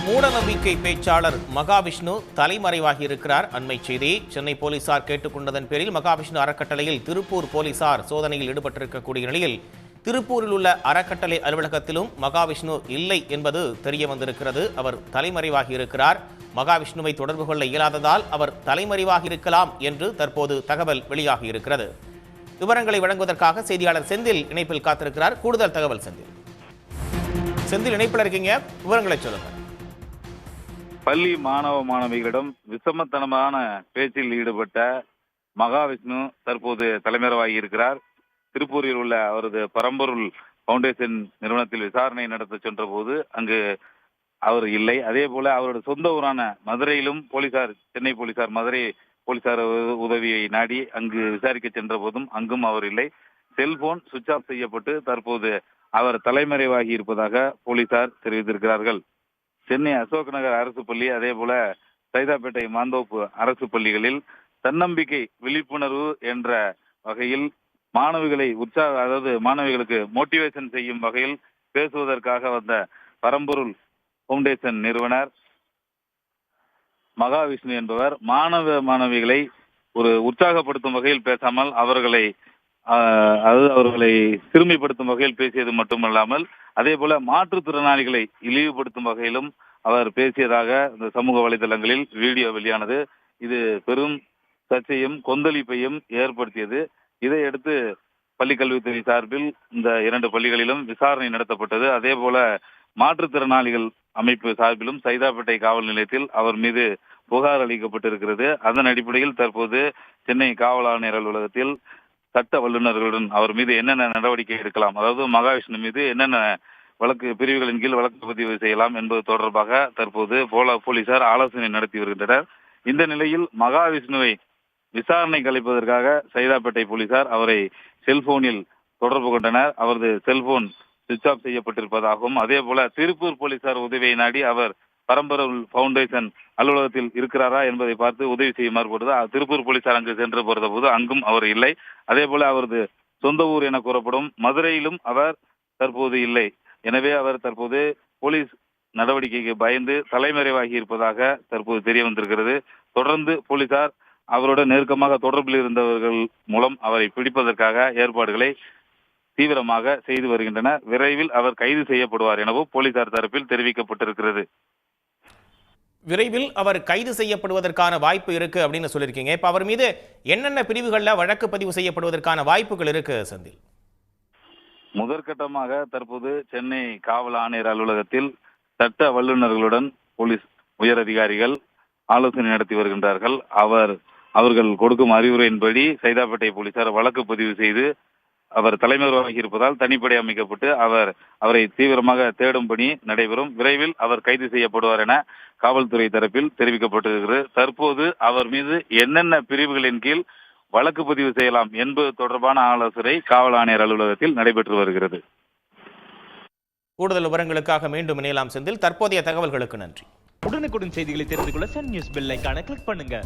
மூடநம்பிக்கை பேச்சாளர் மகாவிஷ்ணு தலைமறைவாகி இருக்கிறார். அண்மை செய்தி. சென்னை போலீசார் கேட்டுக்கொண்டதன் பேரில் மகாவிஷ்ணு அறக்கட்டளையில் திருப்பூர் போலீசார் சோதனையில் ஈடுபட்டிருக்கக்கூடிய நிலையில் திருப்பூரில் உள்ள அறக்கட்டளை அலுவலகத்திலும் மகாவிஷ்ணு இல்லை என்பது தெரிய வந்திருக்கிறது. அவர் தலைமறைவாகி இருக்கிறார். மகாவிஷ்ணுவை தொடர்பு கொள்ள இயலாததால் அவர் தலைமறைவாகி இருக்கலாம் என்று தற்போது தகவல் வெளியாகி இருக்கிறது. விவரங்களை வழங்குவதற்காக செய்தியாளர் செந்தில் இணைப்பில் காத்திருக்கிறார். கூடுதல் தகவல் செந்தில் இணைப்பில் இருக்கீங்க, விவரங்களை சொல்லுங்க. பள்ளி மாணவிகளிடம் விஷமத்தனமான பேச்சில் ஈடுபட்ட மகாவிஷ்ணு தற்போது தலைமறைவாகி இருக்கிறார். திருப்பூரில் உள்ள அவரது பரம்பொருள் பவுண்டேஷன் நிறுவனத்தில் விசாரணை நடத்த சென்ற போது அங்கு அவர் இல்லை. அதே போல அவருடைய சொந்த ஊரான மதுரையிலும் சென்னை போலீசார் மதுரை போலீசார் உதவியை நாடி அங்கு விசாரிக்க சென்ற போதும் அங்கும் அவர் இல்லை. செல்போன் சுவிட்ச் ஆஃப் செய்யப்பட்டு தற்போது அவர் தலைமறைவாகி இருப்பதாக போலீசார் தெரிவித்திருக்கிறார்கள். சென்னை அசோக் நகர் அரசு பள்ளி, அதே போல சைதாப்பேட்டை மாந்தோப்பு அரசு பள்ளிகளில் தன்னம்பிக்கை விழிப்புணர்வு என்ற வகையில் மாணவிகளுக்கு மோட்டிவேஷன் செய்யும் வகையில் பேசுவதற்காக வந்த பரம்பொருள் பவுண்டேஷன் நிறுவனர் மகாவிஷ்ணு என்பவர் மாணவிகளை ஒரு உற்சாகப்படுத்தும் வகையில் பேசாமல் அவர்களை சிறுமைப்படுத்தும் வகையில் பேசியது மட்டுமல்லாமல் அதே போல மாற்றுத்திறனாளிகளை இழிவுபடுத்தும் வகையிலும் அவர் பேசியதாக இந்த சமூக வலைதளங்களில் வீடியோ வெளியானது. இது பெரும் சர்ச்சையும் கொந்தளிப்பையும் ஏற்படுத்தியது. இதையடுத்து பள்ளிக்கல்வித்துறை சார்பில் இந்த 2 பள்ளிகளிலும் விசாரணை நடத்தப்பட்டது. அதே போல மாற்றுத்திறனாளிகள் அமைப்பு சார்பிலும் சைதாப்பேட்டை காவல் நிலையத்தில் அவர் மீது புகார் அளிக்கப்பட்டிருக்கிறது. அதன் அடிப்படையில் தற்போது சென்னை காவல் ஆணையர் அலுவலகத்தில் சட்ட வல்லுநர்களுடன் அவர் மீது என்னென்ன நடவடிக்கை எடுக்கலாம், அதாவது மகாவிஷ்ணு மீது என்னென்ன பிரிவுகளின் கீழ் வழக்கு பதிவு செய்யலாம் என்பது தொடர்பாக தற்போது போலீசார் ஆலோசனை நடத்தி வருகின்றனர். இந்த நிலையில் மகாவிஷ்ணுவை விசாரணை கலைப்பதற்காக சைதாப்பேட்டை போலீசார் அவரை செல்போனில் தொடர்பு கொண்டனர். அவரது செல்போன் சுவிட்ச் ஆஃப் செய்யப்பட்டிருப்பதாகவும் அதே போல திருப்பூர் போலீசார் உதவியை நாடி அவர் பரம்பொருள் பவுண்டேஷன் அலுவலகத்தில் இருக்கிறாரா என்பதை பார்த்து உதவி செய்யுமாறு போடுது. திருப்பூர் போலீசார் அங்கு சென்று போறத போது அங்கும் அவர் இல்லை. அதே போல அவரது சொந்த ஊர் என கூறப்படும் மதுரையிலும் அவர் தற்போது இல்லை. எனவே அவர் தற்போது போலீஸ் நடவடிக்கைக்கு பயந்து தலைமறைவாகி இருப்பதாக தற்போது தெரிய வந்திருக்கிறது. தொடர்ந்து போலீசார் அவரோட நெருக்கமாக தொடர்பில் இருந்தவர்கள் மூலம் அவரை பிடிப்பதற்காக ஏற்பாடுகளை தீவிரமாக செய்து வருகின்றனர். விரைவில் அவர் கைது செய்யப்படுவார் எனவும் போலீசார் தரப்பில் தெரிவிக்கப்பட்டிருக்கிறது. விரைவில் அவர் கைது செய்யப்படுவதற்கான வாய்ப்பு இருக்கு அப்படின்னு சொல்லியிருக்கீங்க. இப்ப அவர் மீது என்னென்ன பிரிவுகள்ல வழக்கு பதிவு செய்யப்படுவதற்கான வாய்ப்புகள் இருக்கு செந்தில்? முதற்கட்டமாக தற்போது சென்னை காவல் ஆணையர் அலுவலகத்தில் சட்ட வல்லுநர்களுடன் போலீஸ் உயர் அதிகாரிகள் ஆலோசனை நடத்தி வருகின்றார்கள். அவர்கள் கொடுக்கும் அறிவுரையின்படி சைதாப்பேட்டை போலீசார் வழக்கு பதிவு செய்து அவர் தலைமறைவாகி இருப்பதால் தனிப்படை அமைக்கப்பட்டு அவரை தீவிரமாக தேடும் பணி நடைபெறும். விரைவில் அவர் கைது செய்யப்படுவார் என காவல்துறை தரப்பில் தெரிவிக்கப்பட்டிருக்கிறது. தற்போது அவர் மீது என்னென்ன பிரிவுகளின் கீழ் வழக்கு பதிவு செய்யலாம் என்பது தொடர்பான ஆலோசனை காவல் ஆணையர் அலுவலகத்தில் நடைபெற்று வருகிறது. கூடுதல் விவரங்களுக்காக மீண்டும் இணையலாம் செந்தில். தற்போதைய தகவல்களுக்கு நன்றி. உடனுக்குடன் செய்திகளை தெரிந்து கொள்ள சன் நியூஸ் பெல் ஐகானை கிளிக் பண்ணுங்க.